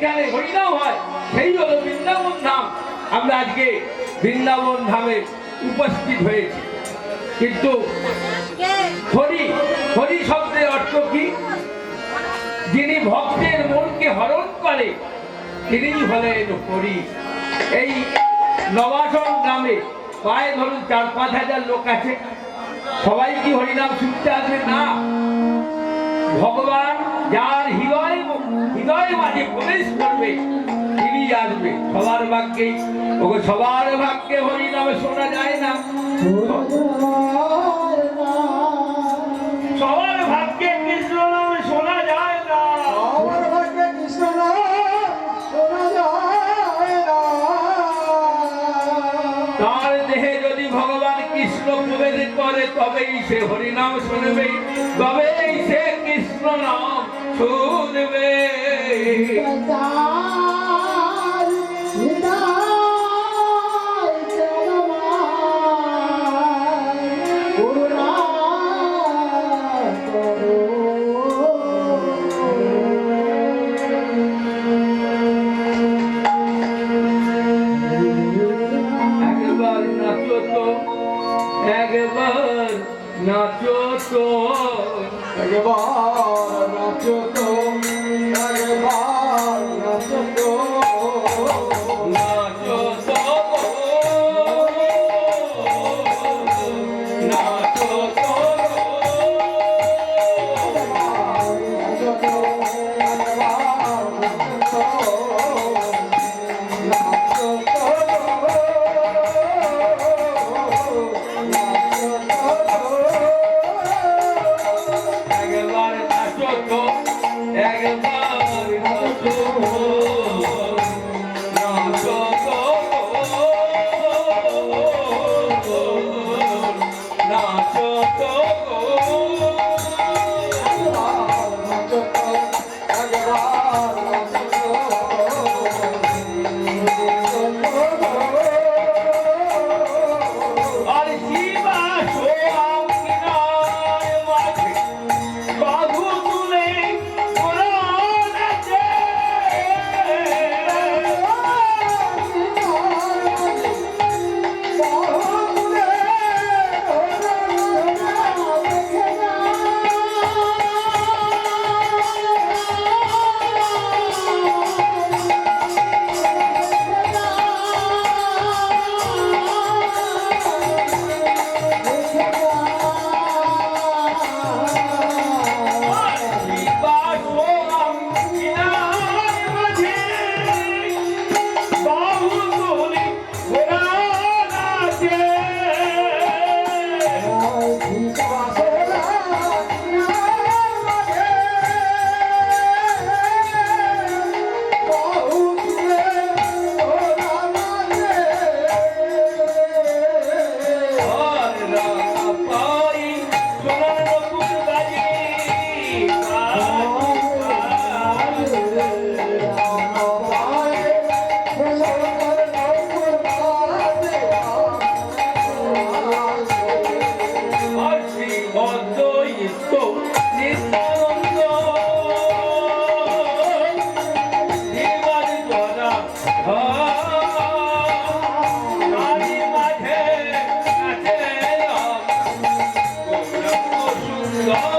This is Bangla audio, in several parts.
যেখানে হরিনাম হয় সেই হলো বৃন্দাবন ধাম। আমরা আজকে বৃন্দাবন ধামে উপস্থিত হয়েছি। কিন্তু হরি হরি শব্দের অর্থ কি? যিনি ভক্তের মনকে হরণ করে তিনি হলেন হরি। এই নবাসন গ্রামে প্রায় ধরুন 4-5 হাজার লোক আছে। সবাই কি হরিনাম শুনতে আসবে? না। ভগবান যার হৃদয় মাঝে প্রবেশ করবে তিনি আসবে। সবার ভাগ্যে সবার ভাগ্যে হরিনামে শোনা যায় না। সবার ভাগ্যে কৃষ্ণ নামে শোনা যায় না। সবার ভাগ্যে কৃষ্ণ নাম শোনা যায় না। তার দেহে যদি ভগবান কৃষ্ণ প্রবেশ করে তবেই সে হরিনাম শুনবে, তবেই সে কৃষ্ণ নাম শুনবে। একবার নাচো তো, একবার নাচো তো, একবার নাচো তো, নাচো তো, নাচো তো, একবার নাচো তো, একবার নাচো, নাচো তো, নাচো তো। আর শিবা সোয়াম কিনার মাঝে বাহু তুলে ওরা নাচে। শিবা সোয়াম কিনার মাঝে বাহু তুলে ওরা নাচে। আর রাঙা পাই সোনার নকুল বাজি, আর শ্রীমন্ত নিত্যানন্দ জীবন গড়া তারি মাঝে নাচে গৌরাঙ্গ সুন্দর।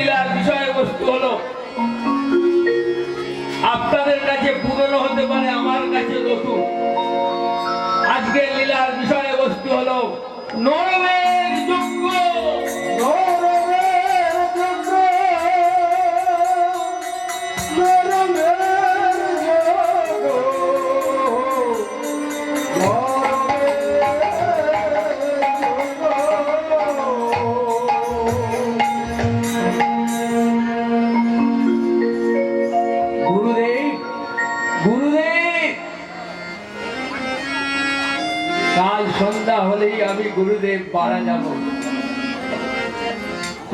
লীলার বিষয়বস্তু হলো আপনাদের কাছে পুরনো হতে পারে, আমার কাছে নতুন। আজকের লীলার বিষয়বস্তু হলো নরমের যজ্ঞ। গুরুদেব, গুরুদেব, কাল সন্ধ্যা হলেই আমি গুরুদেব পাড়া যাব।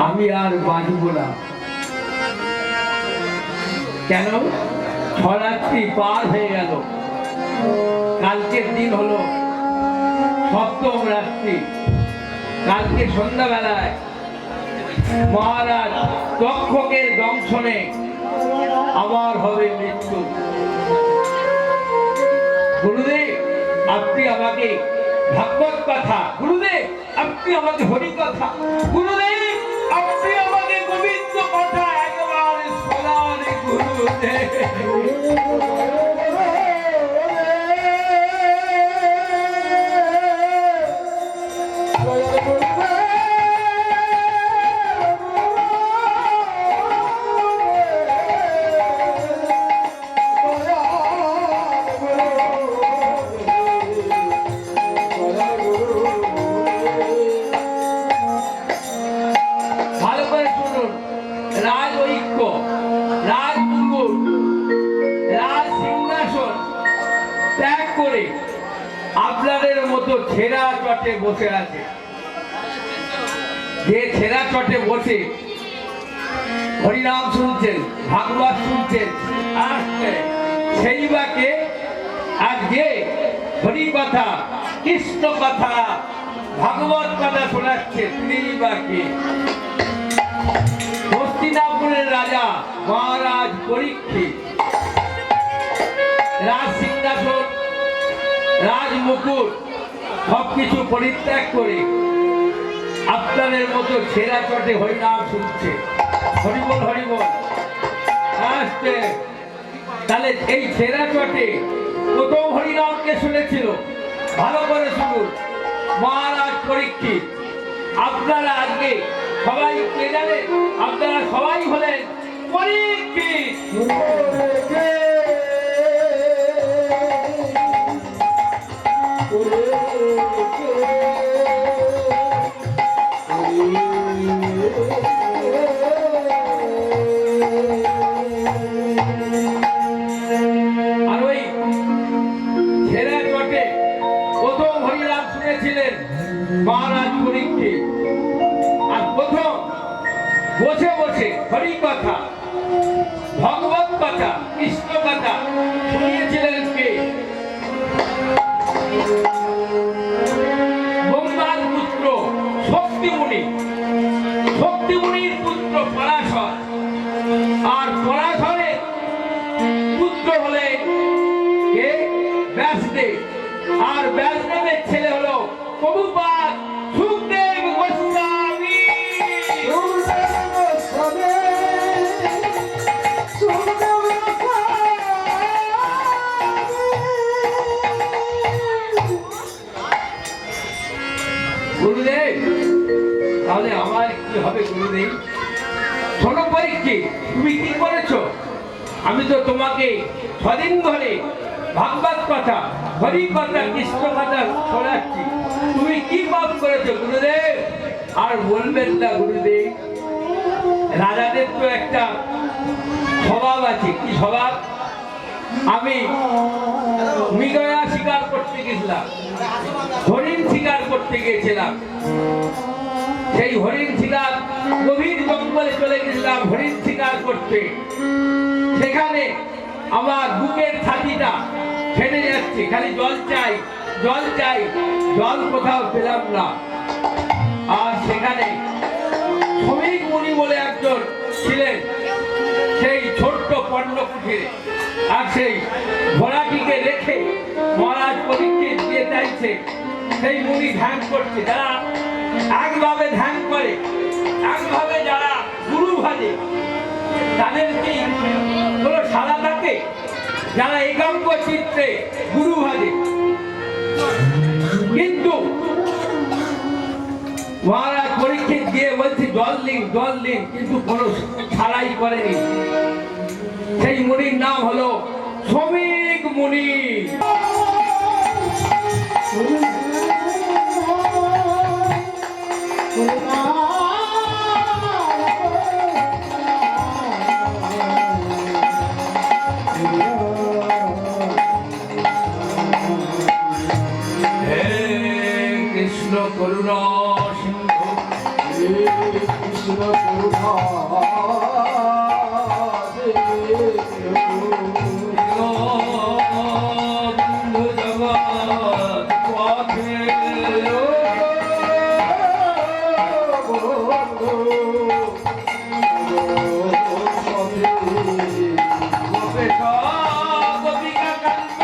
আমি আর বাঁচব না। কেন? ছরাত্রি পার হয়ে গেল, কালকের দিন হলো সপ্তম রাত্রি। কালকে সন্ধ্যাবেলায় মহারাজ তক্ষকের দংশনে আমার হবে মৃত্যু। গুরুদেব, আপনি আমাকে ভাগবত কথা, গুরুদেব আপনি আমাকে হরি কথা, গুরুদেব আপনি আমাকে গোবিন্দ কথা একেবারে শোনান গুরুদেব। ভালো করে শুনুন, রাজ ঐক্য, রাজ মুকুট, রাজ সিংহাসন ত্যাগ করে আপনাদের মতো ছেঁড়া চটে বসে আছে। যে ছেঁড়া চটে বসে হরিনাম শুনছেন, ভাগবত শুনছেন, আসছে সেই বাকে আজকে হরি কথা, কৃষ্ণ কথা, ভাগবত কথা শোনাচ্ছে সেই বাকে। হস্তিনাপুরের রাজা মহারাজ পরীক্ষিত রাজ সিংহাসন, রাজ মুকুট সবকিছু পরিত্যাগ করে আপনাদের মতো ছেঁড়া চটে হরিনাম শুনছে। হরিবল হরিবল আসছে। তাহলে এই ছেঁড়া চটে প্রথম হরিনামকে শুনেছিল, ভালো করে শুনুন, মহারাজ পরীক্ষিত। আপনারা আজকে সবাই কে জানেন? আপনারা সবাই হলেন পরীক্ষিত। আর ওই ছেঁড়া চটে প্রথম হরিনাম শুনেছিলেন মহারাজ পরীক্ষিত। আর প্রথম বসে বসে হরি কথা, ভগবত কথা, কৃষ্ণ কথা শুনিয়েছিলেন কে? ব্রহ্মার পুত্র শক্তিমুনি, শক্তিমুনির পুত্র পরাশর। আর পরাশরের পুত্র হলেন কে? ব্যাসদেব। আর ব্যাসদেবের ছেলে হলো প্রভুপাদ সুখদেব গোস্বামী। গুরুদেব, তাহলে আমার কি হবে গুরুদেব? শোনো পরীক্ষিত, তুমি কি করেছো? আমি তো তোমাকে ছদিন ধরে ভাগবত কথা, হরি কথা, কৃষ্ণ কথা শোনাচ্ছি। তুমি কি পাপ করেছো গুরুদেব? আর বলবেন না গুরুদেব, রাজাদের তো একটা স্বভাব আছে। কি স্বভাব? আমি মৃগয়া শিকার করতে গেছিলাম, হরিণ শিকার করতে গিয়েছিলাম। সেই হরিণ শিকার, গভীর জঙ্গলে চলে গেছিলাম হরিণ শিকার করতে। সেখানে আমার বুকের ছাতিটা ফেটে যাচ্ছে, খালি জল চাই, জল চাই, জল কোথাও পেলাম না। আর সেখানে শ্রমিক মুনি বলে একজন ছিলেন সেই ছোট্ট পর্ণকুঠিরে। আর সেই ঘোড়াটিকে রেখে মহারাজ পরীক্ষিত দিয়ে চাইছে। সেই মুনি ধ্যান করছে। যারা একভাবে ধ্যান করে, একভাবে যারা গুরু ভাজে, তাদের কি কোনো সারা থাকে? যারা একাঙ্ক চিত্রে গুরু ভাজে, কিন্তু মহারাজ পরীক্ষিত গিয়ে বলছে জল দিন, কিন্তু কোনো ছাড়াই করেনি। সেই মুনির নাম হলো শ্রমিক মুনি। হে কৃষ্ণ করুণা সিন্ধু, কৃষ্ণ করুণা বন্ধু জগৎ পথে গোপিকা কান্ত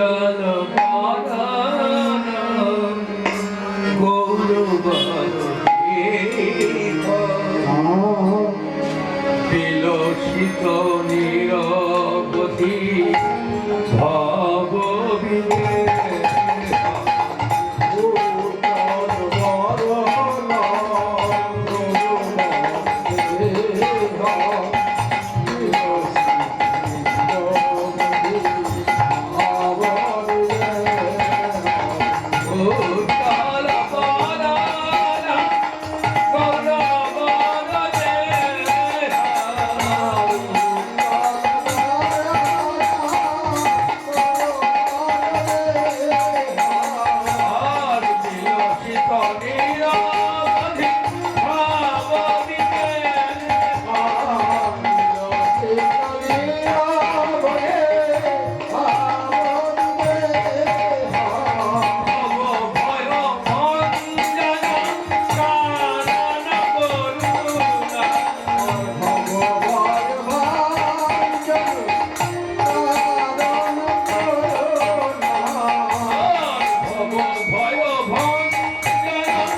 রাধা বিলসিত নিরবধি ভব ভয় ভঞ্জন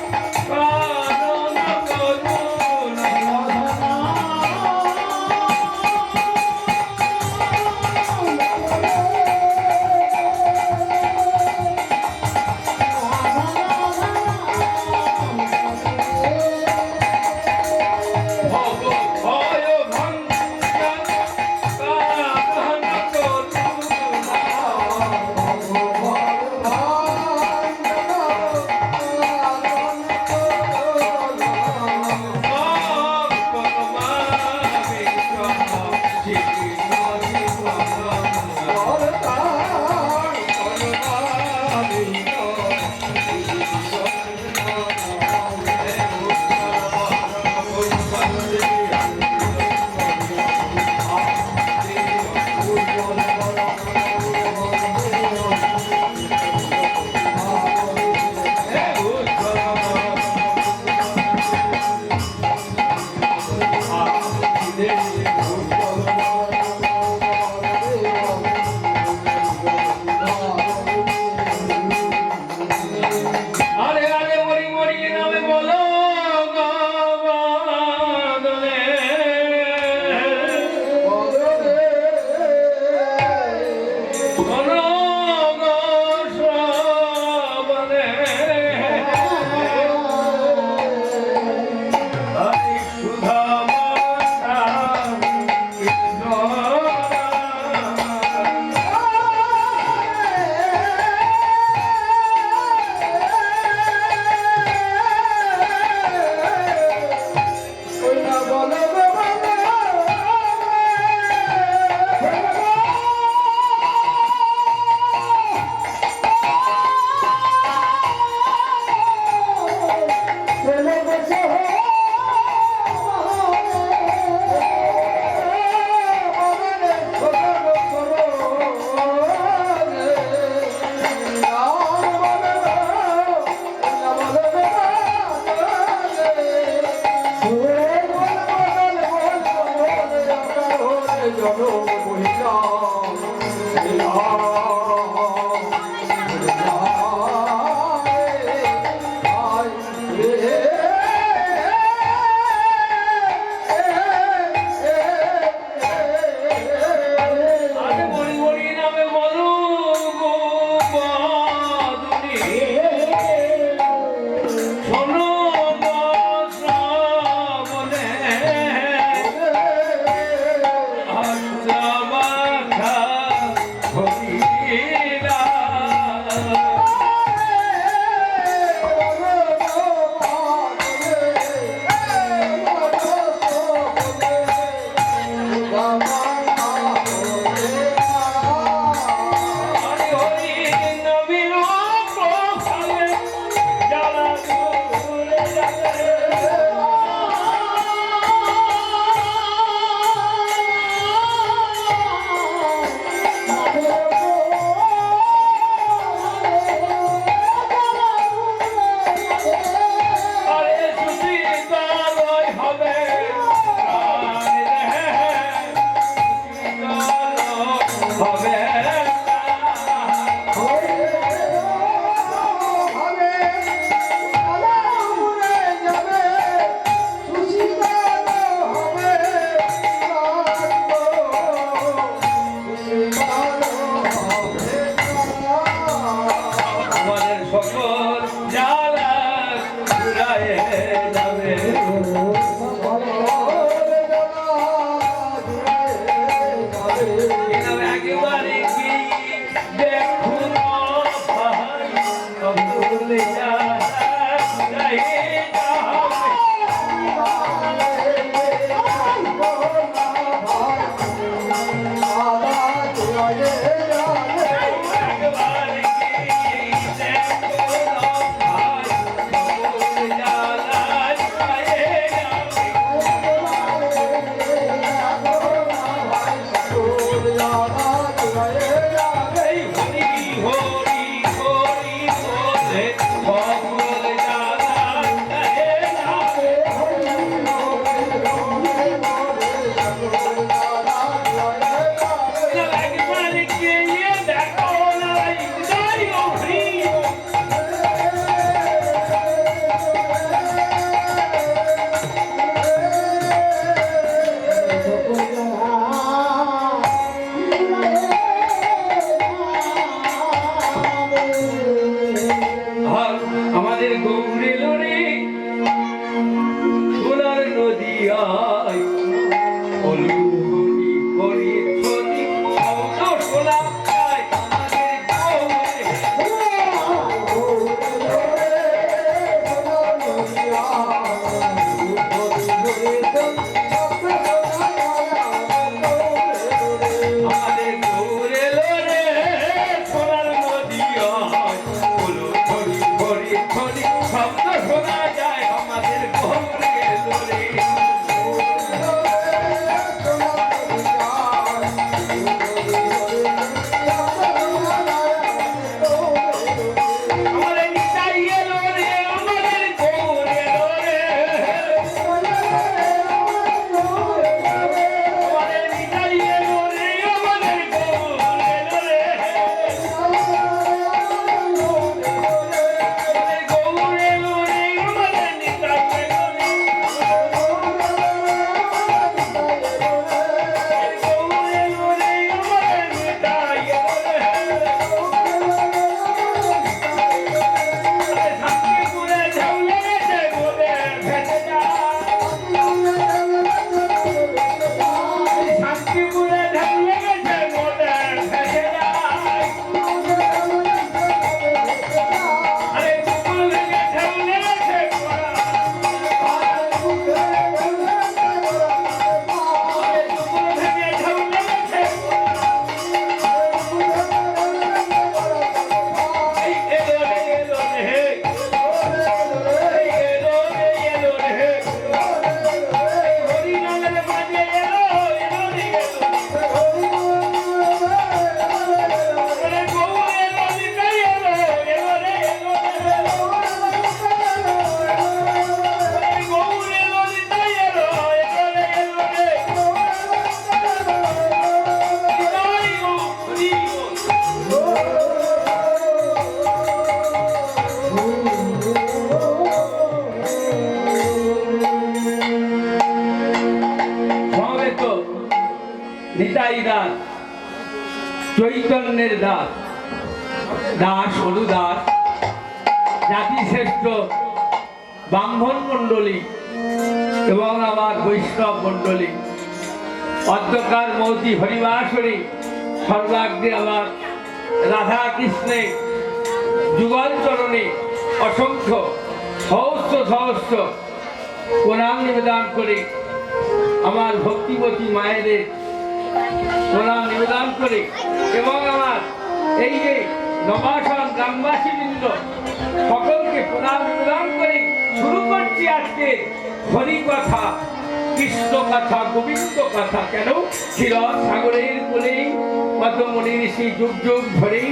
আরে বলি বলি নামে বলো গো বাদুনি, শোনো গো শ্রাবণে, হাসা মাখা হরিরা। হরি হরি নবীন প্রভাবে যারা দূরে যাবে, আরে সুশীতলই হবে প্রাণ রে, সুশীতল হবে আমাদের সকল জ্বালা ঘুরায়ে যাবে। এনার একেবারে কি দেখুন ভাই, ভুলে যাই যাবে। একেবারে কি দেখুন ভাই, ভুলে যাবে। এই হরি হরি হরি বলে সকল জ্বালা গায়ে যাবে। একবারে গিয়ে দেখো না জয় হরি। আর আমাদের গৌরে লড়ে সোনার নদী আয়, হলুদি হরি ছদি শব্দ শোনা যায় আমাদের গৌরে। আমাদের গৌরে লড়ে সোনার নদী আয়, হলুদি হরি ছদি শব্দ নিতাই দাস, চৈতন্যের দাস, দাস অনুদাস, জাতিশ্রেষ্ঠ ব্রাহ্মণ মণ্ডলী এবং আমার বৈষ্ণব মণ্ডলী, অধ্যকার মৌতি হরিবাসরী, সর্বাগ্রে আমার রাধা কৃষ্ণে যুগল চরণে অসংখ্য সহস্র সহস্র প্রণাম নিবেদন করে, আমার ভক্তিবতী মায়েদের প্রণাম নিবেদন করে এবং আমার এই যে নবাসন গ্রামবাসী বৃন্দ সকলকে প্রণাম নিবেদন করে শুরু করছি আজকে হরি কথা, কৃষ্ণ কথা, গোবিন্দ কথা। কেন? ক্ষীর সাগরের কোলে কত মনি ঋষি যুগ যুগ ধরে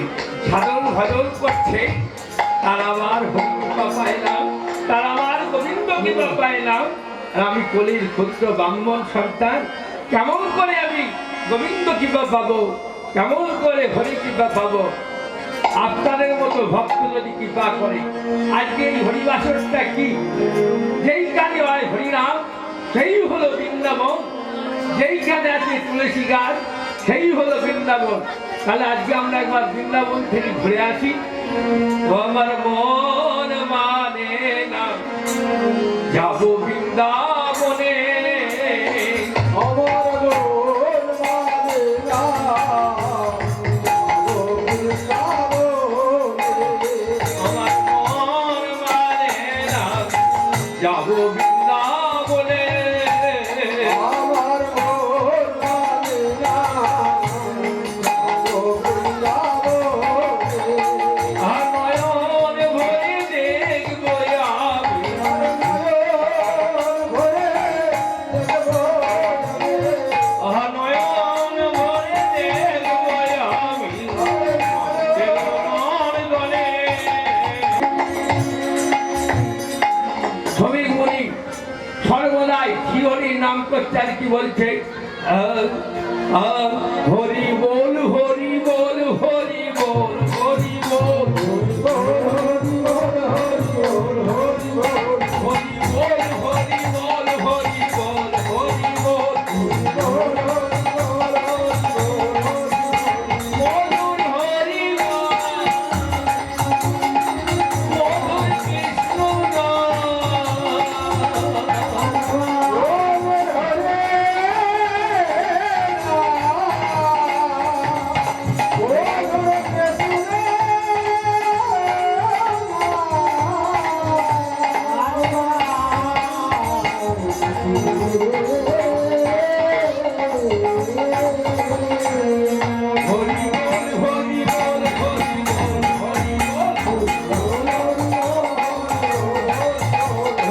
সাধন ভজন করছে, তার আমার হরি কৃপা পাইলাম, তার আমার গোবিন্দ কৃপা পাইলাম। আর আমি কলির ক্ষুদ্র ব্রাহ্মণ সন্তান, কেমন করে আমি গোবিন্দ কৃপা পাবো, কেমন করে হরি কৃপা পাবো? আপনাদের মতো ভক্ত যদি কৃপা করে। আজকে এই হরিবাসরটা কি? যেইখানে হয় হরিনাম সেই হলো বৃন্দাবন, যেইখানে আছে তুলসী গাছ সেই হলো বৃন্দাবন। তাহলে আজকে আমরা একবার বৃন্দাবন থেকে ঘুরে আসি। ও আমার মন মানে না যাব বৃন্দাবনে, আমার মন মানে না আমার মন মানে না যাব বৃন্দাবনে, আমার মন মানে না আর নয়ন ভরে দেখবো আমি, আর নয়ন ভরে দেখবো আমি মন বলে। শ্রমিক মুনি সর্বদাই হরির নাম করছে। আর কি বলছে? হরি বল হরি বল হরি বল হরি বল হরি বল হরি বল হরি বল হরি বল হরি বল মধুর হরি বল মধুর কৃষ্ণ হরি বল হরি বল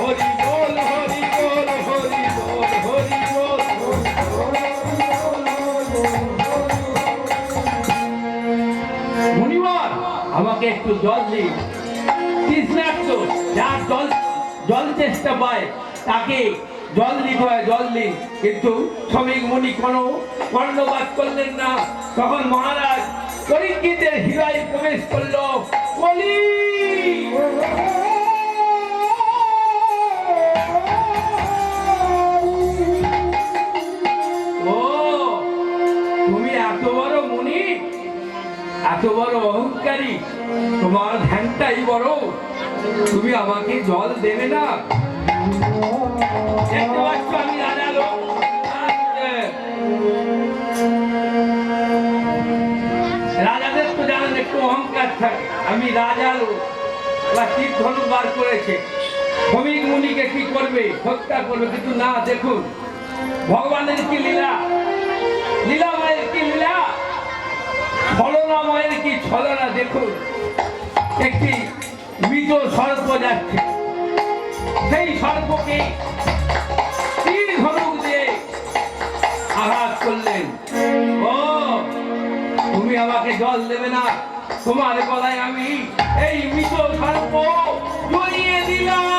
হরি বল হরি বল হরি বল হরি বল হরি বল হরি বল। মুনিবর আমাকে একটু জল দিন, তৃষ্ণার্ত যার জল জল চেষ্টা পায় তাকে জল দিতে হয়, জল দিন। কিন্তু শ্রমিক মুনি কোনো কর্ণপাত করলেন না। তখন মহারাজ পরীক্ষিতের হৃদয়ে প্রবেশ করল। কলি ও তুমি এত বড় মুনি, এত বড় অহংকারী, তোমার ধ্যানটাই বড়, তুমি আমাকে জল দেবে না? দেখতে পাচ্ছ আমি রাজা লোক, রাজাদের তো জানেন একটু অহংকার থাকে। আমি রাজা লোক, তীর ধনুক বার করেছে, শ্রমিক মুনিকে কি করবে? হত্যা করবে। কিন্তু না, দেখুন ভগবানের কি লীলা, লীলাময়ের কি লীলা, ছলনাময়ের কি ছলনা। দেখুন একটি মৃত সর্প যাচ্ছে, সেই সর্পকে তীর ধনুক দিয়ে আঘাত করলেন। ও তুমি আমাকে জল দেবে না, তোমার গলায় আমি এই মৃত সর্প জড়িয়ে দিলাম।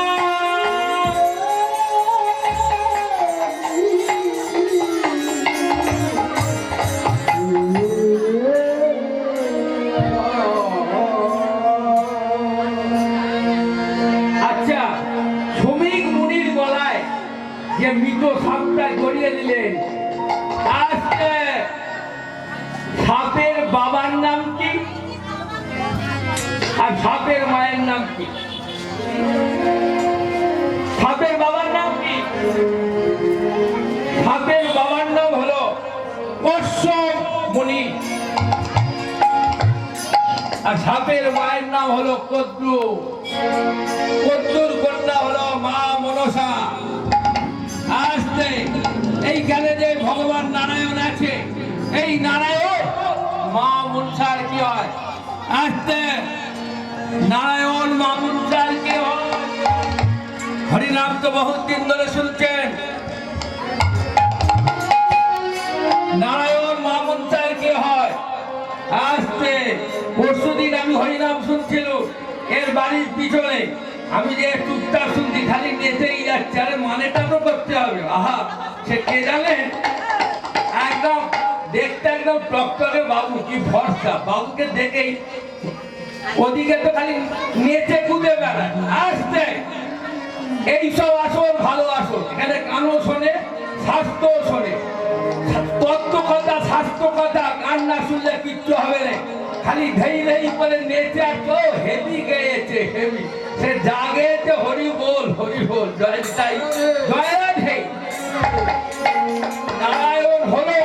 আচ্ছা, শ্রমিক মুনির গলায় যে মৃত সাপটা জড়িয়ে দিলেন, আজকে সাপের মায়ের নাম কি? সাপের বাবার নাম কি? সাপের বাবার নাম হলো কশ্যপ মুনি, আর সাপের মায়ের নাম হলো কদ্রু। কদ্রুর কন্যা হলো মা মনসা। আসতে এইখানে যে ভগবান নারায়ণ আছে, এই নারায়ণ মা মনসার কি হয়? আসতে নারায়ণ মা মনসার কি হয়? হরিনাম তো বহুত দিন ধরে শুনছেন। নারায়ণ মা মনসার কি হয়? আসতে পরশুদিন আমি হরিনাম শুনছিল, এর বাড়ির পিছনে আমি যে টুকটাক শুনছি, খালি নেচেই যাচ্ছে। আরে মানেটা তো করতে হবে। আহা, সে কে জানেন? একদম দেখতে একদম টকটকে বাবু, কি ভরসা। বাবুকে দেখেই ওদিকে তো খালি নেচে কুদে বেড়ায়। আসতে এইসব আসল ভালো আসল, এখানে গানও শোনে, স্বাস্থ্য শোনে। তত্ত্ব কথা, স্বাস্থ্য কথা গান না শুনলে কিচ্ছু হবে না। খালি ধেই ধেই করে নেচে, আর তো হেভি গেয়েছে, হেভি। সে যা গেয়েছে হরি বল, হরি বল, জয় তাই জয় রাধে। নারায়ণ হলো,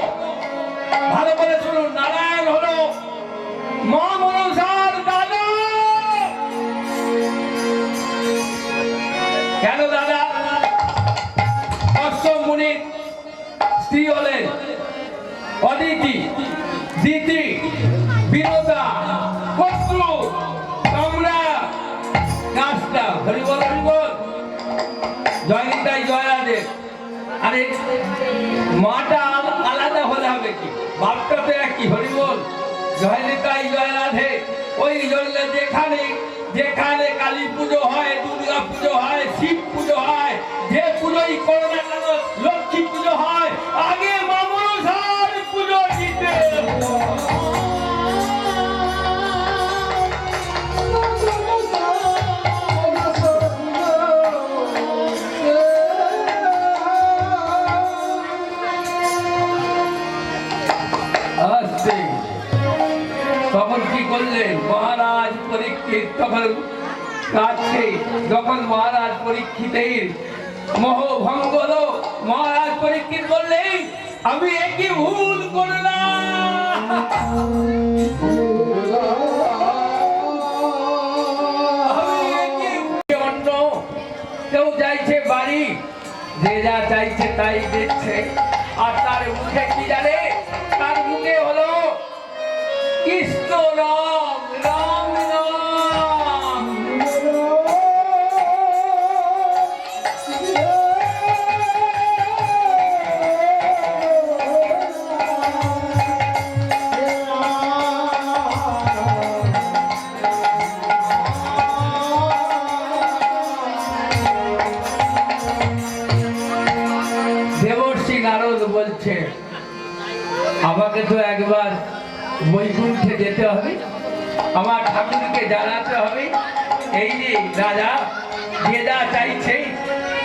ভালো করে শুনুন, নারায়ণ হলো মা মনসার দাদা। কেন দাদা? কশ্যপ মুনির স্ত্রী হলেন অদিতি, দিতি, বিনোদা, কদ্রু, কমলা, গাছটা। হরি বল, হরি বল, জয় নিতাই, জয় রাধে। আরে মাটা আলাদা হলে হবে কি? বাপটা তো একই। হরি বল, জয় নিতাই, জয় রাধে। ওই জন্য যেখানে যেখানে কালী পুজো হয়, দুর্গা পুজো হয়, শিব পুজো হয়, যে পুজোই করো না কেন, লক্ষ্মী পুজো হয়, আগে মা মনসার পুজো দিতে। তখন কি করলেন মহারাজ পরীক্ষিত? তখন কাছে যখন মহারাজ পরীক্ষিতের মোহভঙ্গ হলো, মহারাজ পরীক্ষিত বললেন, আমি একই ভুল করলাম। অন্য কেউ চাইছে বাড়ি, যে যা চাইছে তাই দিচ্ছে, আর তার মুখে কি জানে? তার মুখে হলো কৃষ্ণ রাম, রাম রাম। দেবর্ষি নারদ বলছে, আমাকে তো একবার বৈকুণ্ঠে যেতে হবে, আমার ঠাকুরকে জানাতে হবে। এই যে রাজা যে যা চাইছে,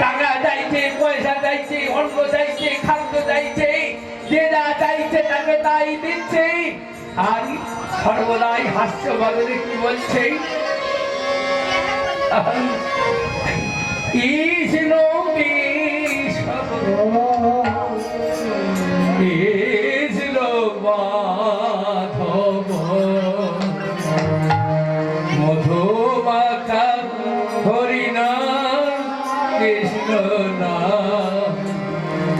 টাকা চাইছে, পয়সা চাইছে, অন্ন চাইছে, খাদ্য চাইছে, যে যা চাইছে তাকে তাই দিচ্ছে। আর সর্বদাই হাস্য বদলে কি বলছে? কৃষ্ণ কৃষ্ণ মাধব মধুমাখা হরিনাম, কৃষ্ণ নাম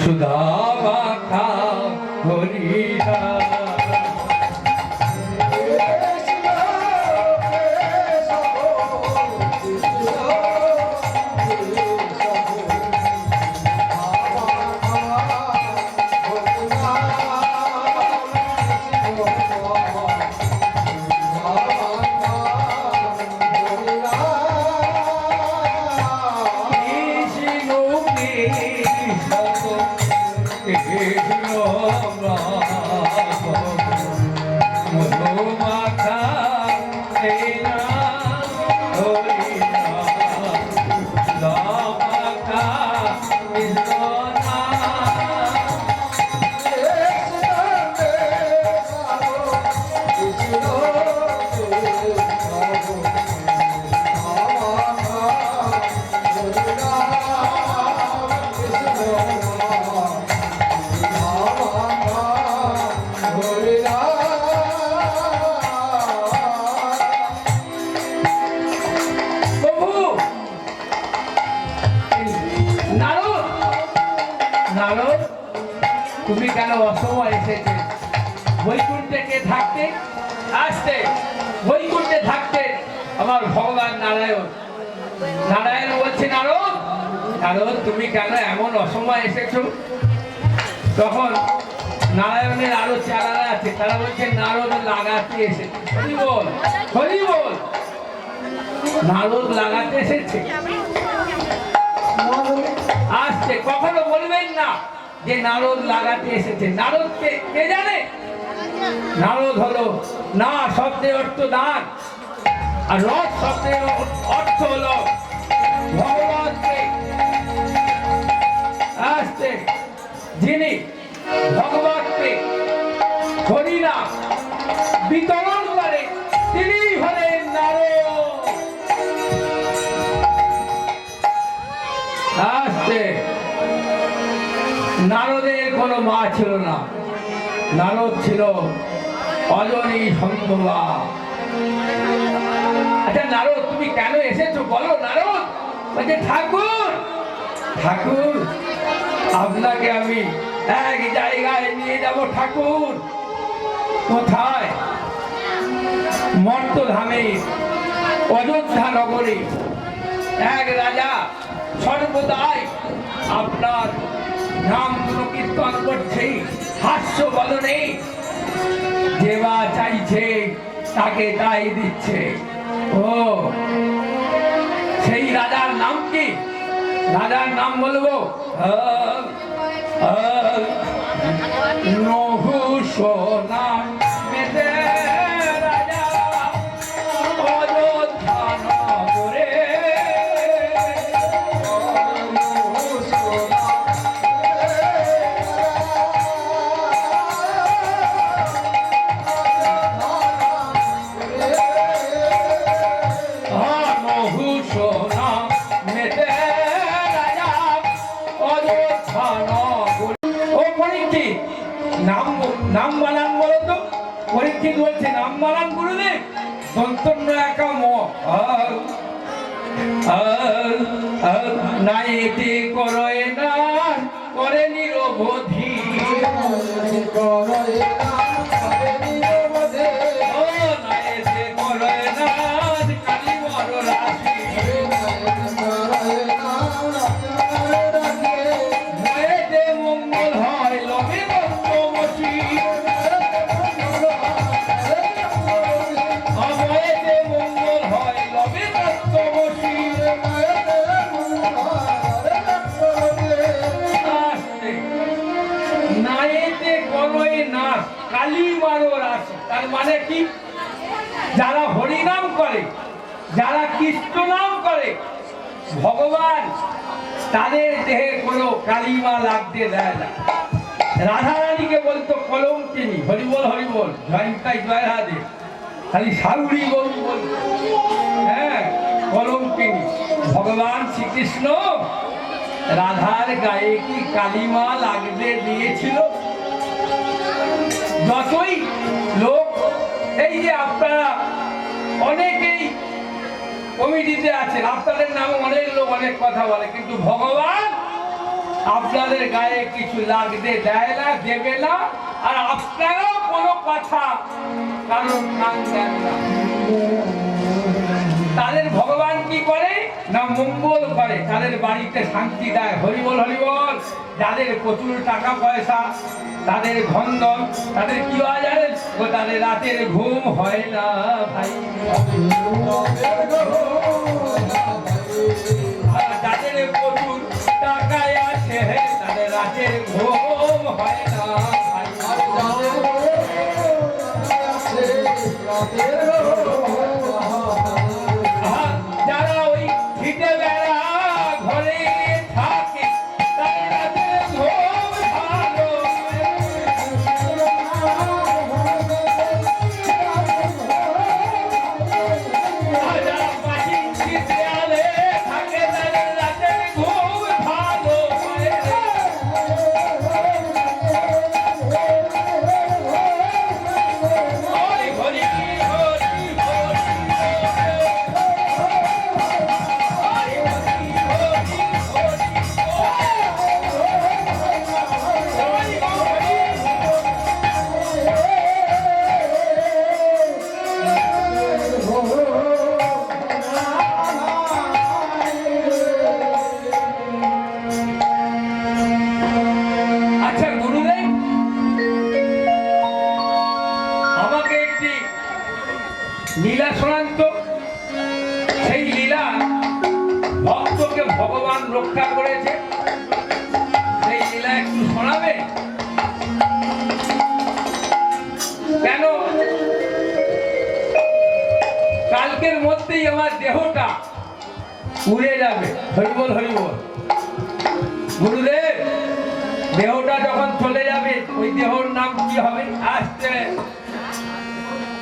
সুধা মাখা হরিনাম। কৃষ্ণ নারদ, তুমি কেন অসময় এসেছে? বৈকুণ্ঠে কে থাকতে আসতে, বৈকুণ্ঠে থাকতে আমার ভগবান নারায়ণ। নারায়ণ বলছে, নারদ, নারদ তুমি কেন এমন অসময় এসেছো? তখন নারায়ণের আরো চারারা আছে, তারা বলছে নারদ লাগাতে এসেছে। হরি বল, হরি বল। নারদ লাগাতে এসেছে আসছে, কখনো বলবেন না যে নারদ লাগাতে এসেছে। নারদ কে, কে জানে? নারদ হলো না শব্দের অর্থ দান, আর রথ শব্দের অর্থ হলো ভগবানকে আসছে, যিনি ভগবানকে হরিনাম বিতরণ করে তিনি হলেন নারদ। আসছে, নারদের কোনো মা ছিল না, নারদ ছিল অজনী সম্ভবা। আচ্ছা নারদ তুমি কেন এসেছো বলো? নারদ বলছে, ঠাকুর, ঠাকুর আপনাকে আমি এক জায়গায় নিয়ে যাব। ঠাকুর কোথায়? মর্তধামে অযোধ্যা নগরে এক রাজা সর্বদাই আপনার নাম কীর্তন করছে হাস্য বদনে, যে বা চাইছে তাকে তাই দিচ্ছে। ও সেই রাজার নাম কি? রাজার নাম বলবো নহুশোনা মেতে রাজা অযোধ্যা নগরে। নহুশোনা মেতে রাজা অযোধ্যা নগরে। ও পরীক্ষিত, নাম নাম বানান বলো তো। পরীক্ষিত বলছে নাম বানান গুরুদেব। দন্তন্য একা ম নাইতে করয় না করে নিরবধি, নাইতে করয় না কালী বড় রাশি, নাইতে মঙ্গল হয় লবে তমসী, অবয়েতে মঙ্গল হয় লবে তমসী। নাইতে করয় না কালী বড় রাশি, তার মানে কি? যারা হরিনাম করে, যারা কৃষ্ণ নাম করে, ভগবান তাদের দেহে কোনো কালিমা লাগতে দেয় না। রাধারানীকে বলতো কলঙ্কিনী। হরিবল হরিবল, জয়ন্তাই জয় রাধে, খালি সারুরি বল বলতো, হ্যাঁ কলঙ্কিনী। ভগবান শ্রীকৃষ্ণ রাধার গায়ে কি কালিমা লাগতে দিয়েছিল? যতই লোক, এই যে আপনারা অনেকেই কমিটিতে আছেন, আপনাদের নামে অনেক লোক অনেক কথা বলে, কিন্তু ভগবান আপনাদের গায়ে কিছু লাগতে দেয় না, দেবে না, আর আপনারাও কোনো কথা কারণ কান দেন না। তাদের ভগবান কি করে না মঙ্গল করে, তাদের বাড়িতে শান্তি দেয়। হরিবল হরিবল। যাদের প্রচুর টাকা পয়সা, তাদের ধন, তাদের কি হয় জানেন? তাদের রাতের ঘুম হয় না ভাই। আর যাদের প্রচুর টাকায় আছে, তাদের রাতের ঘুম হয় না ভাই। যারা ওই ভিটে বেড়া ঘরে থাকে, তাদের রাতের ঘুম ভালো। যারা পাখি দেয়ালে থাকে, তাদের রাতের ঘুম ভালো। শোনান তো সেই লীলা ভক্তকে ভগবান রক্ষা করেছে, সেই লীলা একটু শোনাবে? কেন? কালকের মধ্যেই আমার দেহটা উড়ে যাবে। হরিবল হরিবল। গুরুদেব, দেহটা যখন চলে যাবে ওই দেহর নাম কি হবে? আসছে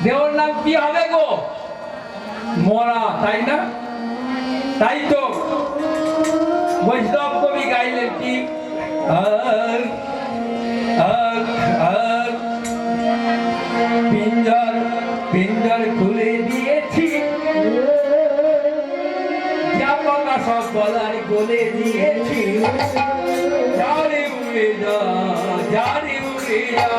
দেহর নাম কি হবে গো? মরা, তাই না? তাই তো বৈষ্ণব কবি গাইলেন কি? আর আর আর পিঞ্জর পিঞ্জর খুলে দিয়েছি, জামাটা সব গলায় গলে দিয়েছি, যারে উড়ে যা, যারে উড়ে যা।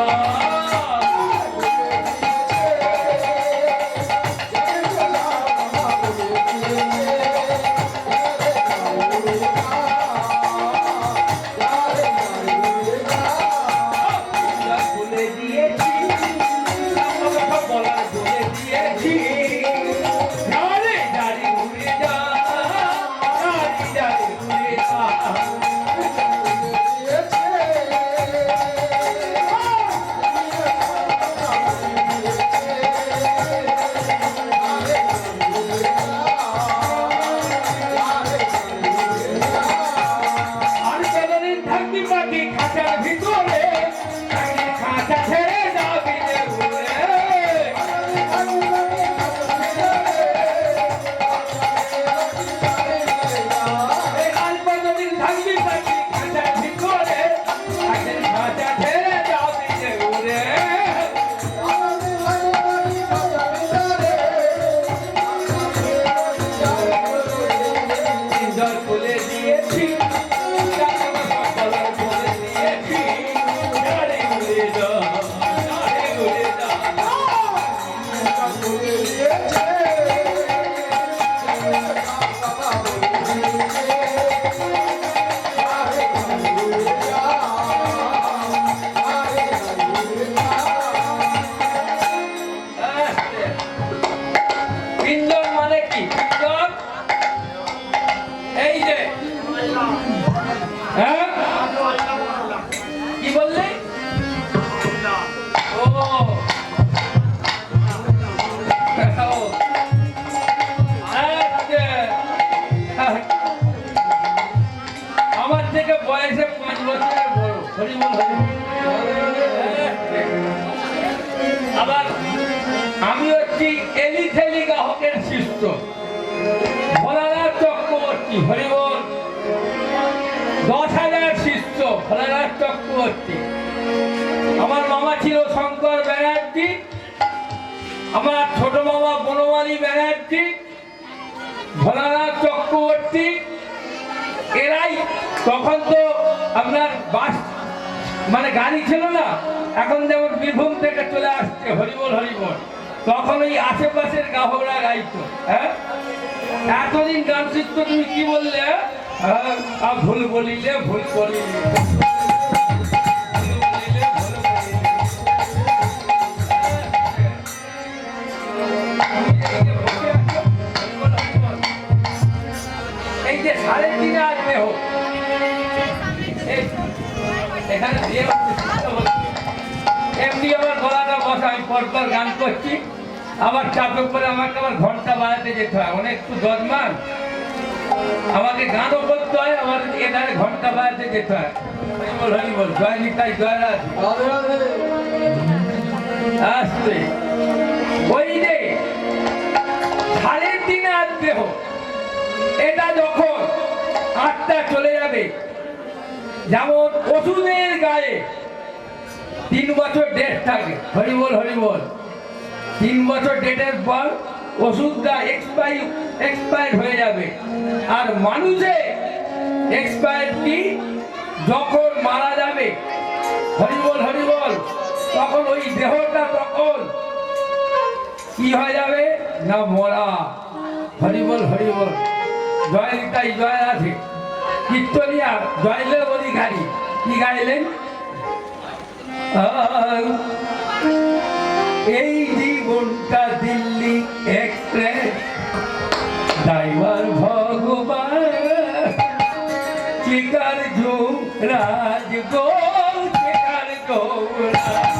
আবার আমি হচ্ছি এলিথেলি গ্রাহকের শিষ্য ভোলানাথ চক্রবর্তী। হরিবল। 10,000 শিষ্য ভোলানাথ চক্রবর্তী। আমার মামা ছিল শঙ্কর ব্যানার্জি, আমার ছোট মামা বনমালী ব্যানার্জি, ভোলানাথ চক্রবর্তী। এরাই তখন তো আপনার বাস মানে গাড়ি ছিল না, এখন যেমন বীরভূম থেকে চলে আসছে হরিবল হরিবল, তখন ওই আশেপাশের গ্রাহকরা গাইতো। হ্যাঁ, এতদিন গান শিখতো। তুমি কি বললে? ভুল বলিলে ভুল করিলে, এই যে 3.5 আসবে হোক এখানে এমনি আমার গলাটা বসা, আমি পরপর গান করছি, আবার চাপে করে আমাকে আবার ঘন্টা বাড়াতে যেতে হয়, অনেক একটু দরমান, আমাকে গানও করতে হয়, আবার এখানে ঘন্টা বাড়াতে যেতে হয়। হরিবল হরিবল। জয় নিতাই, জয় রাধে। আসবে ওই যে 3.5 আসবে হোক, এটা যখন 8টা চলে যাবে, যেমন ওষুধের গায়ে 3 বছর ডেট থাকে। হরিবল হরিবল। 3 বছর ডেটের পর ওষুধটা এক্সপায়ার হয়ে যাবে। আর মানুষে এক্সপায়ার কি যখন মারা যাবে, হরিবল হরিবল, তখন ওই দেহটা তখন কি হয়ে যাবে না মরা। হরিবল হরিবল। জয় নিতাই, জয় রাধে। কীর্তনিয়া জয়লের অধিকারী কি গাইলেন? এই জীবনটা দিল্লি এক্সপ্রেস ড্রাইভার ভগবান চিকার যুবরাজ গো চিকার যুবরাজ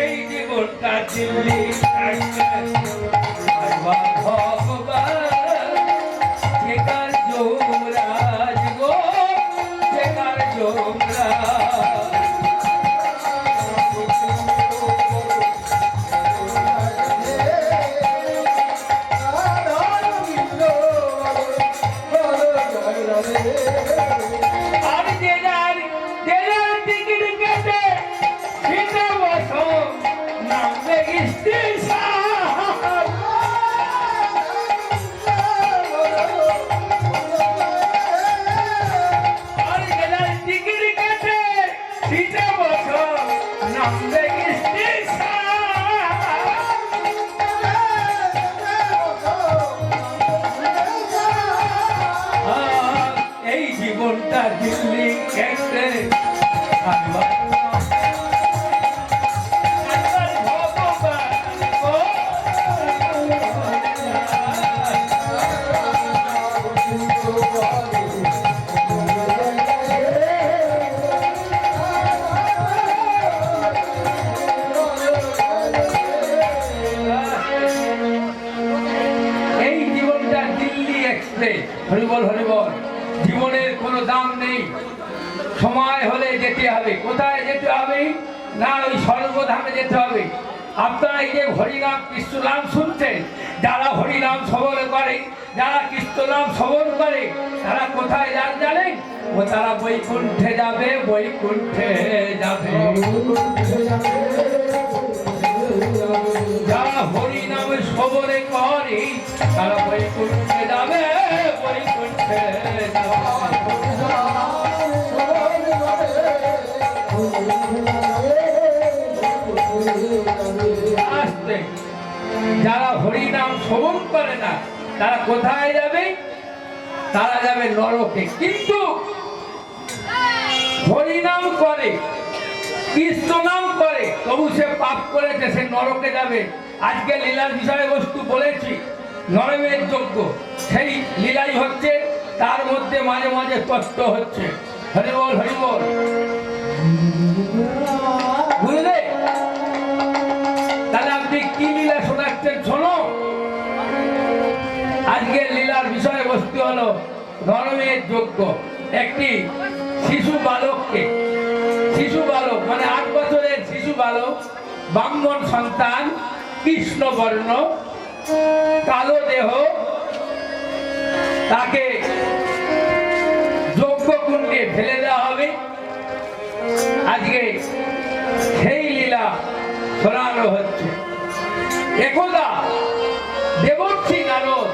এই জীবনটা দিল্লি এক্সপ্রেস ড্রাইভার ভগবান চিকার যুবরাজ গো চিকার যুবরাজ আর জেলার টিকিট কেটে ভিতরে বসো নামবে স্টেশন আর জেলার টিকিট কেটে ভিতরে বসো নামবে স্টেশন এই জীবনটা দিল্লি এক্সপ্রেস এই জীবনটা দিল্লি এক্সপ্রেস হরিবল হরিবল জীবনের কোনো দাম নেই সময় হলে যেতে হবে কোথায় যেতে হবে না ওই স্বর্গধামে যেতে হবে আপনারা এই যে হরিনাম কৃষ্ণনাম শুনছেন যারা হরিনাম শ্রবণ করে যারা কৃষ্ণনাম শ্রবণ করে তারা কোথায় যান জানেন ও তারা বৈকুণ্ঠে যাবে বৈকুণ্ঠে যাবে যারা হরিনাম শ্রবণ করে তারা বৈকুণ্ঠে যাবে বৈকুণ্ঠে যাবে আসতে যারা হরিনাম শ্রবণ করে না তারা কোথায় যাবে তারা যাবে নরকে কিন্তু হরিনাম করে কৃষ্ণ নাম করে তবু সে পাপ করেছে সে নরকে যাবে আজকে লীলার বিষয়বস্তু বলেছি নরমের যজ্ঞ সেই লীলাই হচ্ছে তার মধ্যে মাঝে মাঝে তত্ত্ব হচ্ছে হরিবল হরিবল বুঝলে তাহলে আপনি কি লীলা শোনাচ্ছেন শোনো আজকের লীলার বিষয়বস্তু হলো নরমের যজ্ঞ একটি শিশু বালক মানে 8 বছরের শিশু বালক ব্রাহ্মণ সন্তান কৃষ্ণ বর্ণ কালো দেহ তাকে যজ্ঞকুণ্ডে ফেলে দেওয়া হবে আজকে সেই লীলা শোনানো হচ্ছে একদা দেবর্ষি নারদ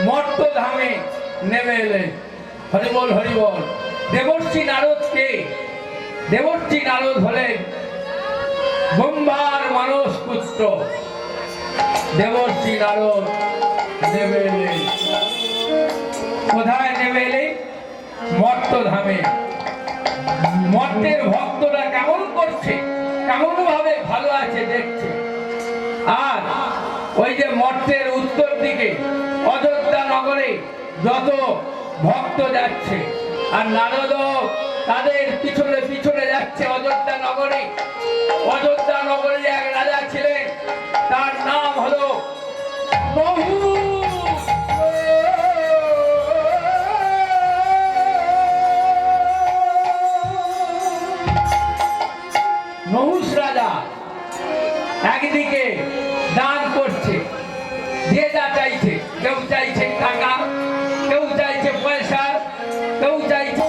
মর্তধামে নেমে এলেন হরিবল হরিবল দেবর্ষি নারদ কে দেবর্ষি নারদ হলেন ব্রহ্মার মানস পুত্র দেবর্ষি নারদ নেমে এলেন কোথায় নেমে এলেন মর্তধামে মর্তের ভক্তরা কেমন করছে কেমন ভাবে ভালো আছে দেখছে আর ওই যে মর্তের উত্তর দিকে অযোধ্যা নগরে যত ভক্ত যাচ্ছে আর নারদ তাদের পিছনে পিছনে যাচ্ছে অযোধ্যা নগরে এক রাজা ছিলেন তার নাম হলো নহুষ রাজা একদিকে দান করছে যে যা চাইছে কেউ চাইছে টাকা কেউ চাইছে পয়সা কেউ চাইছে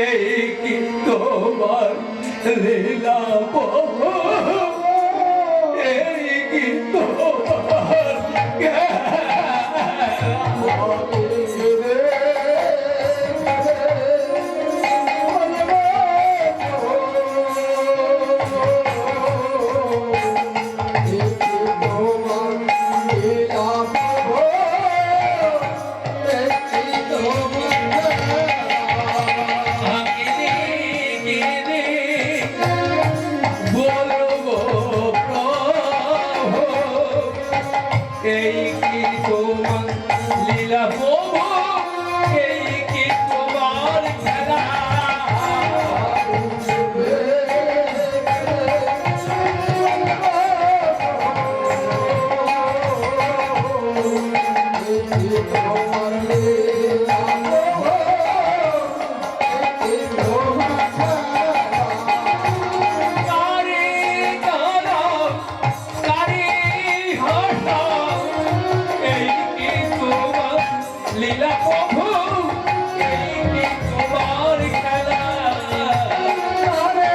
এই কি তোমার লীলা এই কি তোমার এই কি তোমার লীলা প্রভু, এই কি তোমার খেলা। কারে গানা, কারে হাসা, এই কি তোমার লীলা প্রভু, এই কি তোমার খেলা। আরে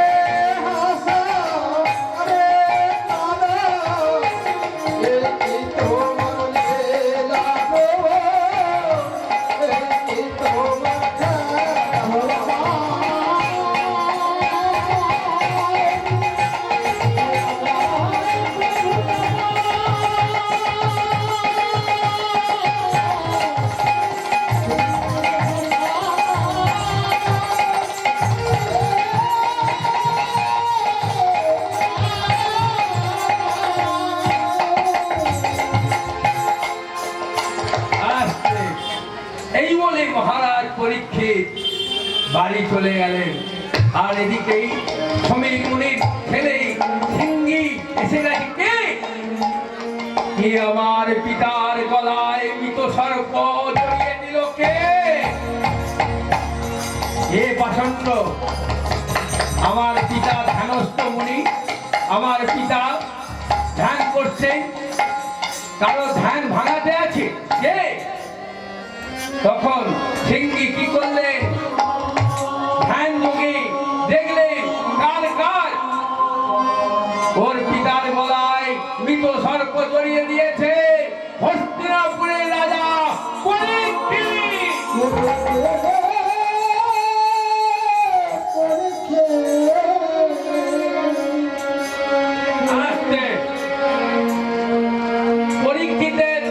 হাসা আরে কাঁদা এই কি তোমার লীলা প্রভু এই কি তোমার খেলা। আস্তে। এই বলে মহারাজ পরীক্ষিত বাড়ি চলে গেলেন। আর এদিকেই সমীর মুনির ছেলে সিংহী এসে গেছে। কে? কে আমার পিতার গলায় মৃত সর্প জড়িয়ে দিল? কে? হে পাষণ্ড, আমার পিতা ধ্যানস্থ মুনি, আমার পিতা ধ্যান করছে, কারো ধ্যান ভাঙাতে আছে। কে? তখন সিংহী কি করলেন? ধ্যান যোগে দেখলেন কার কার ওর পিতার গলায় মৃত সর্প জড়িয়ে দিয়েছে। হস্তিনাপুরের রাজা পরীক্ষিত। আসতে। পরীক্ষিতের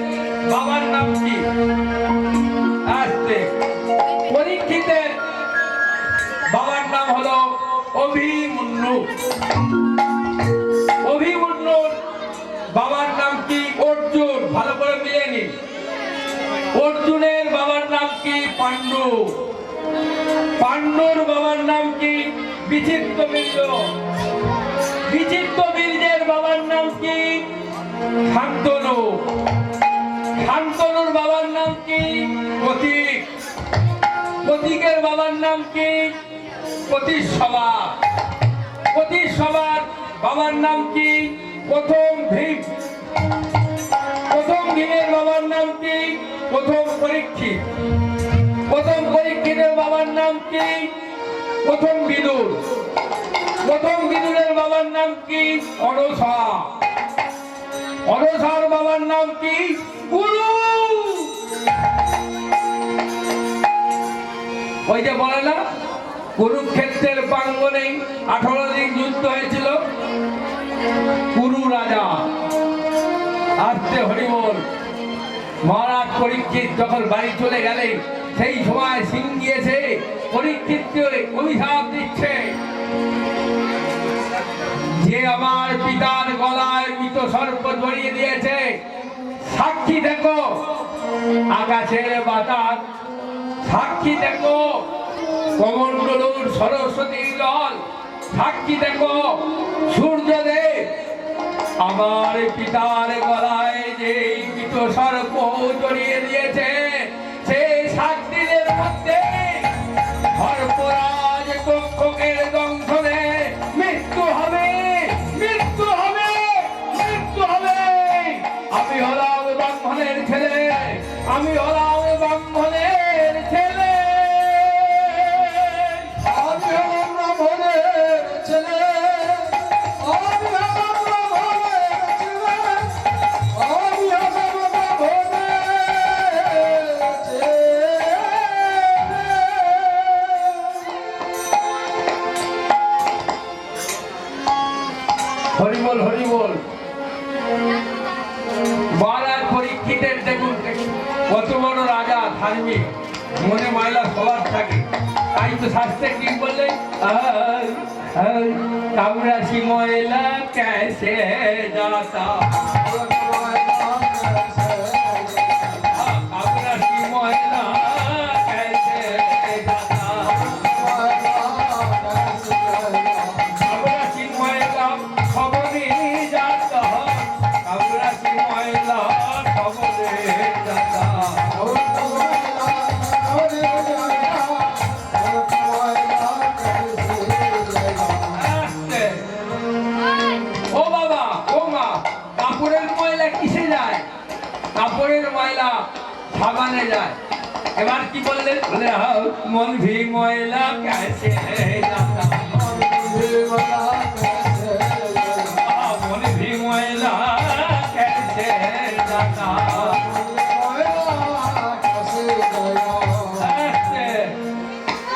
বাবার নাম কি? আসতে। পরীক্ষিতের বাবার নাম হলো অভিমন্যু। অভিমন্যুর বাবার নাম কি? অর্জুন। ভালো করে মিলিয়ে নিন। অর্জুনের বাবার নাম কি? পাণ্ডু। পাণ্ডুর বাবার নাম কি? বিচিত্রবীর্য। বিচিত্রবীর্যের বাবার নাম কি? শান্তনু। শান্তনুর বাবার নাম কি? প্রতীক। প্রতীকের বাবার নাম কি? প্রতিসভা। প্রতিসভার বাবার নাম কি? প্রথম ভীম। প্রথম ভীমের বাবার নাম কি? প্রথম পরীক্ষিত। প্রথম পরীক্ষিতের বাবার নাম কি? প্রথম বিদুর। প্রথম বিদুরের বাবার নাম কি? অনসা। অনসার বাবার নাম কি? গুরু। ওই যে বলে না, কুরুক্ষেত্রের প্রাঙ্গণে 18 দিন যুদ্ধ হয়েছিল। কুরু রাজা। আসতে হরিবল। মহারাজ পরীক্ষিত যখন বাড়ি চলে গেলেন, সেই সময় সিং গিয়েছে পরীক্ষিতকে অভিশাপ দিচ্ছে যে আমার পিতার গলায় মৃত সর্প জড়িয়ে দিয়েছে। সাক্ষী দেখো আকাশের বাতাস, সাক্ষী দেখো কমণ্ডলুর সরস্বতীর জল, সাক্ষী দেখো সূর্যদেব। আমার পিতার গলায় যে মৃত সর্প জড়িয়ে দিয়েছে, সেই সাক্ষীদের মধ্যে সর্পরাজ তক্ষকের দংশনে মৃত্যু হবে, মৃত্যু হবে, মৃত্যু হবে। আমি হলাম ব্রাহ্মণের ছেলে, আমি হলাম ব্রাহ্মণের ছেলে। আমি হলাম ব্রাহ্মণের ছেলে, আমি হলাম ব্রাহ্মণের ছেলে, আমি হলাম ব্রাহ্মণের ছেলে। হরিবল হরিবল। মহারাজ পরীক্ষিতের দেখুন কত বড় রাজা, ধার্মিক, মনে মাইলা সবার থাকে। তাই তো শাস্ত্রে কি বললেন? কামরাশি ময়লা ক্যাসে যাতা। আগ্রাসী ময়লা कैसे जाता আগ্রাসী ময়লা খবরে যাতা আগ্রাসী ময়লা খবরে যাতা ও বাবা ও মা কাপড়ের ময়লা কিসে যায় কাপড়ের ময়লা সাবানে যায় এবার কি বললেন বলে মন ভি ময়লা कैसे जाता মন ভি ময়লা कैसे जाता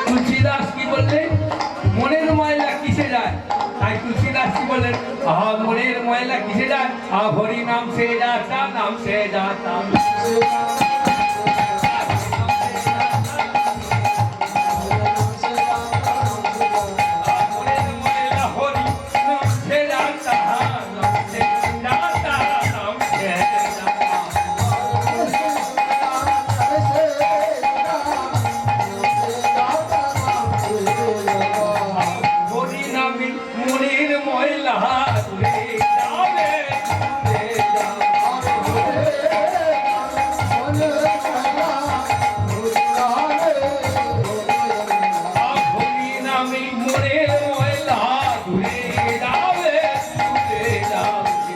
তুলসীদাস কি বললেন মনের ময়লা কিসে যায় তাই তুলসীদাস কি বললেন মনের ময়লা কিসে যায় হরি নাম সে যাতা নাম সে যাতা মনের ময়লা হরি নাম সে যাতা নাম সে যাতা নাম সে যাতা হরি নামে মনের ময়লা তুলে যাবে তুলে যাবে হরি নামে মনের ময়লা তুলে যাবে তুলে যাবে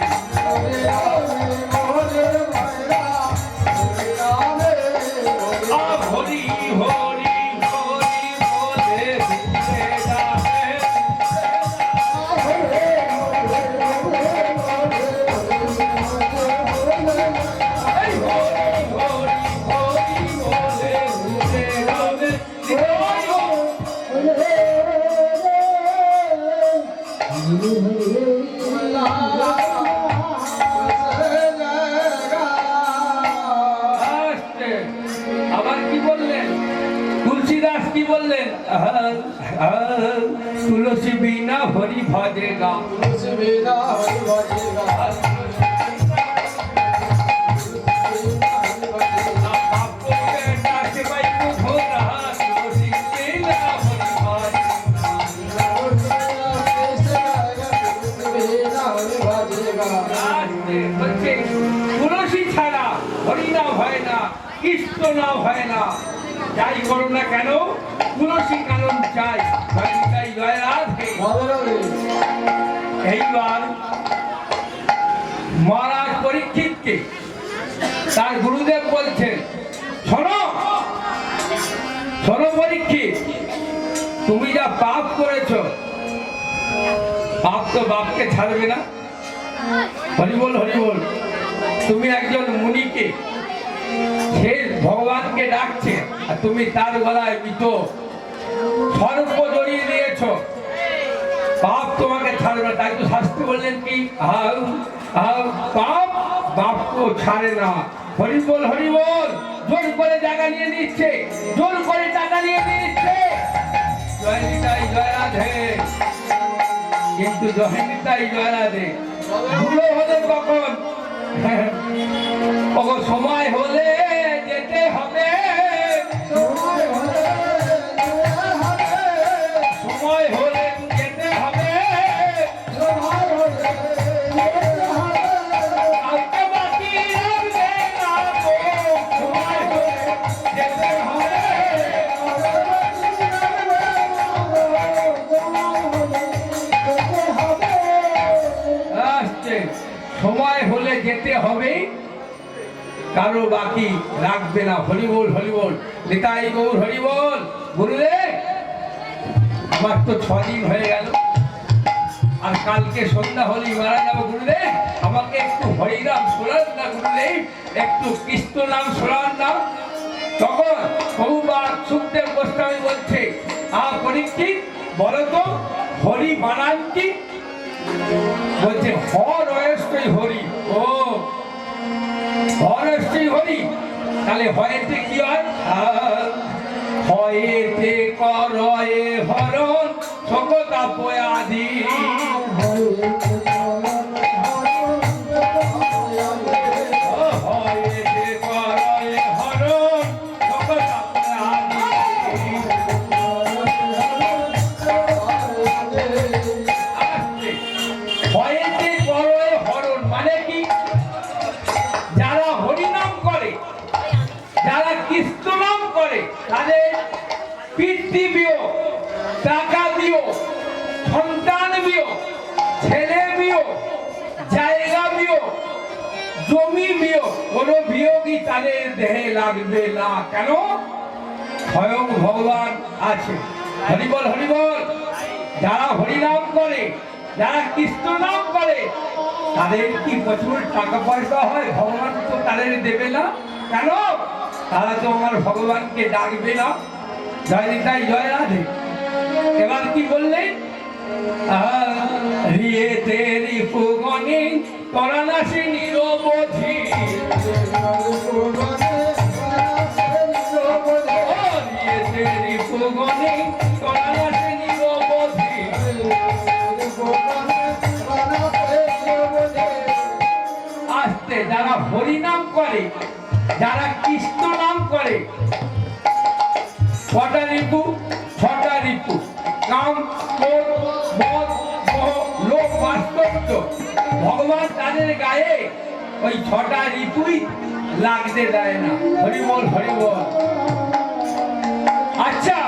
হরি হরি হরি বলে তুলে যাবে এই হরি হরি হরি বলে তুলে যাবে আস্তে। আবার কি বললেন তুলসীদাস কি বললেন তুলসী বিনা হরি ভজেগা তুলসী বিনা হরি ভজেগা তুলসী ছাড়া হরি নাম হয় না কৃষ্ণ নাম হয় না যাই করো না কেন তুলসী কারণ চাই জয় জয় রাধে এইবার মহারাজ পরীক্ষিতকে তার গুরুদেব বলছেন শোনো শোনো পরীক্ষিত তুমি যা পাপ করেছো পাপ তো বাপকে ছাড়বে না হরিবল হরিবল তুমি একজন মুনিকে সে ভগবানকে ডাকছে আর তুমি তার গলায় মৃত সর্প জড়িয়ে দিয়েছো পাপ তোমাকে ছাড়বে না তাই তো শাস্ত্র বললেন কি পাপ বাপকে ছাড়ে না হরিবল হরিবল জোর করে জায়গা নিয়ে নিচ্ছে জোর করে টাকা নিয়ে নিচ্ছে জয় নিতাই জয় রাধে কিন্তু জয় নিতাই জয় রাধে ভুলো হলে কখন সময় হলে যেতে হবে সময় হলে যেতে হবে কাউকে বাকি রাখবে না গো, সময় হলে যেতে হবে আসছে সময় হলে যেতে হবে কারো বাকি রাখবে না হরিবল হরিবল নিতাই গৌর হরিবল গুরুদেব আমার তো 6 দিন হয়ে গেল আর কালকে সন্ধ্যা হলেই মারা যাবো গুরুদেব আমাকে একটু হরিনাম শোনান না গুরুদেব একটু কৃষ্ণ নাম শোনান না তখন বহুবার সুখদেব গোস্বামী বলছে পরীক্ষিত বলো তো হরি বানান কি বলছে হরয়স্টই হরি ও হরয়স্টই হরি তাহলে হয়েতে কি হয় হয়েতে করয়ে হরণ সকতা পয়াদি জায়গা বিয়োগ, জমি বিয়োগ, কোনো বিয়োগই তাদের দেহে লাগবে না। কেন? স্বয়ং ভগবান আছে। হরিবল হরিবল। যারা হরিনাম করে, যারা কৃষ্ণ নাম করে, তাদের কি প্রচুর টাকা পয়সা হয়? ভগবান তো তাদের দেবে না। কেন? তারা তো আমার ভগবানকে ডাকবে না। জয় নিতাই, জয় রাধে। এবার কি বললেন? রিয়ে তেরি ফুগনি তরানাসি নিরবধি, রিয়ে তেরি ফুগনি তরানাসি নিরবধি। আস্তে যারা হরি নাম করে, যারা কৃষ্ণ নাম করে, কটা ঋতু? 6টা ঋতু। কাম, ক্রোধ, মদ, মোহ, লোভ, বাস্তব্য। ভগবান তাদের গায়ে ওই 6টা ঋতুই লাগতে দেয় না। হরিবল হরিবল। আচ্ছা,